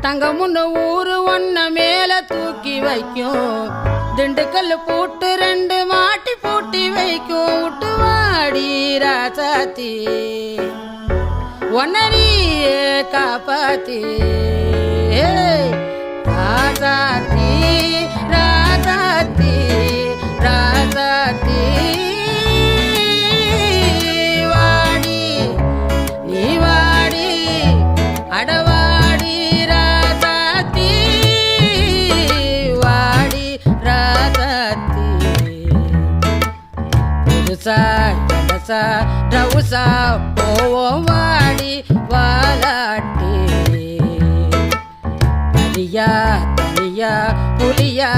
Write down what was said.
தங்கமுன்னு ஊரு ஒன்ன மேல தூக்கி வைக்கும் திண்டுக்கல் பூட்டு 2 மாட்டி பூட்டி வைக்கும் விட்டு வாடி ராசாத்தி ஒன்ன நீயே காப்பாத்தி ராசாத்தி ராசாத்தி ராசாத்தி வாடி நீ வாடி அடவாடி ராசாத்தி வாடி ராசாத்தி புதுசா கடசா ரவுசா போவோம் வாடி வாலாட்டி தனியா தனியா புலியா